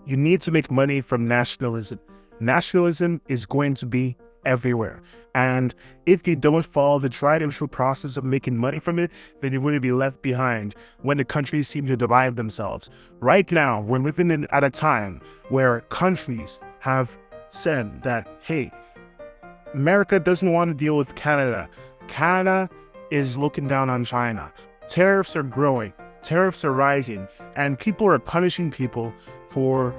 You need to make money from nationalism. Nationalism is going to be everywhere. And if you don't follow the tried and true process of making money from it, then you're going to be left behind when the countries seem to divide themselves. Right now, we're living at a time where countries have said that, hey, America doesn't want to deal with Canada. Canada is looking down on China. Tariffs are growing. Tariffs are rising. And people are punishing people for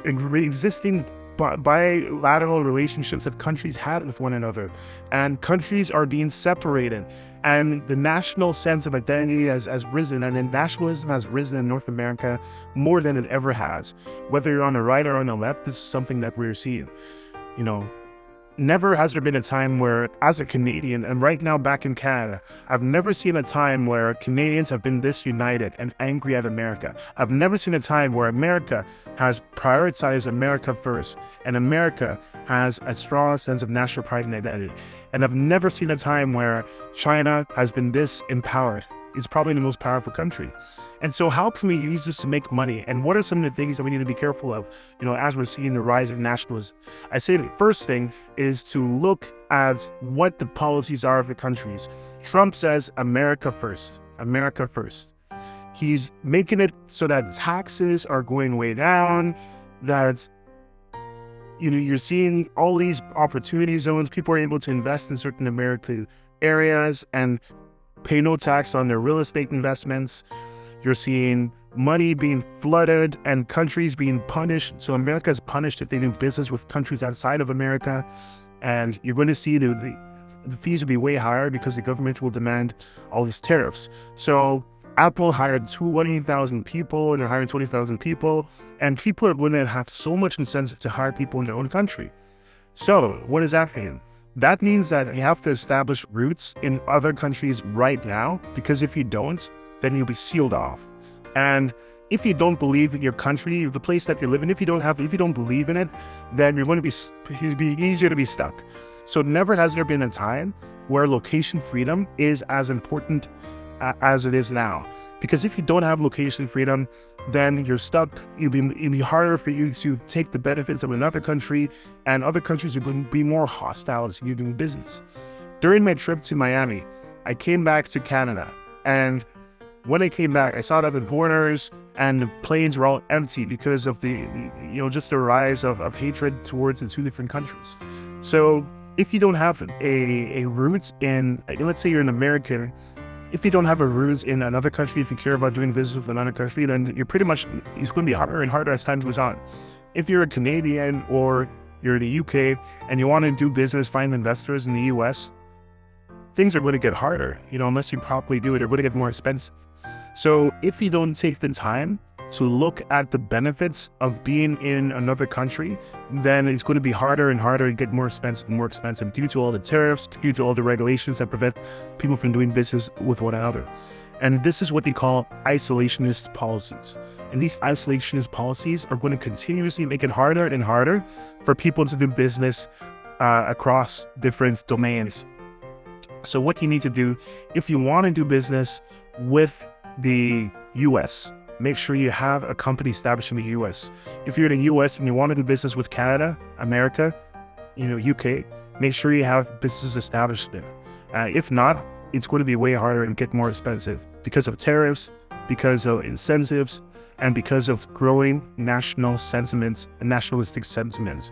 existing bilateral relationships that countries had with one another. And countries are being separated. And the national sense of identity has risen. And then nationalism has risen in North America more than it ever has. Whether you're on the right or on the left, this is something that we're seeing. Never has there been a time where, as a Canadian, and right now back in Canada, I've never seen a time where Canadians have been this united and angry at America. I've never seen a time where America has prioritized America first, and America has a strong sense of national pride and identity. And I've never seen a time where China has been this empowered. It's probably the most powerful country. And so how can we use this to make money? And what are some of the things that we need to be careful of, as we're seeing the rise of nationalism? I say the first thing is to look at what the policies are of the countries. Trump says, America first, America first. He's making it so that taxes are going way down, that you're seeing all these opportunity zones. People are able to invest in certain American areas and pay no tax on their real estate investments. You're seeing money being flooded and countries being punished. So America is punished if they do business with countries outside of America. And you're going to see the fees will be way higher because the government will demand all these tariffs. So Apple hired 20,000 people and they're hiring 20,000 people. And people are going to have so much incentive to hire people in their own country. So what does that mean? That means that you have to establish roots in other countries right now, because if you don't, then you'll be sealed off. And if you don't believe in your country, the place that you live in, if you don't believe in it, then it'll be easier to be stuck. So never has there been a time where location freedom is as important as it is now. Because if you don't have location freedom, then you're stuck. It'll be harder for you to take the benefits of another country, and other countries are going to be more hostile to you doing business. During my trip to Miami, I came back to Canada, and when I came back, I saw that the borders and the planes were all empty because of just the rise of hatred towards the two different countries. So if you don't have a roots in, let's say you're an American, if you don't have a roots in another country, if you care about doing business with another country, then it's going to be harder and harder as time goes on. If you're a Canadian or you're in the UK and you want to do business, find investors in the US, things are going to get harder, unless you properly do it, they're going to get more expensive. So if you don't take the time to look at the benefits of being in another country, then it's going to be harder and harder and get more expensive and more expensive due to all the tariffs, due to all the regulations that prevent people from doing business with one another. And this is what they call isolationist policies. And these isolationist policies are going to continuously make it harder and harder for people to do business across different domains. So what you need to do, if you want to do business with the US, make sure you have a company established in the US. If you're in the US and you want to do business with Canada, America, UK, make sure you have businesses established there. If not, it's going to be way harder and get more expensive because of tariffs, because of incentives, and because of growing national sentiments and nationalistic sentiments.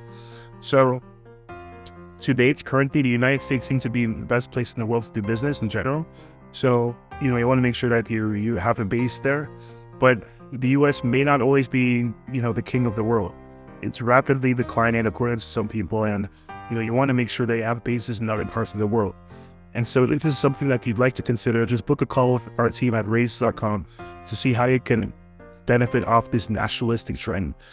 So to date, currently, the United States seems to be the best place in the world to do business in general. So, you want to make sure that you have a base there. But the US may not always be, the king of the world. It's rapidly declining according to some people. And, you want to make sure they have bases in other parts of the world. And so if this is something that you'd like to consider, just book a call with our team at raise.com to see how you can benefit off this nationalistic trend.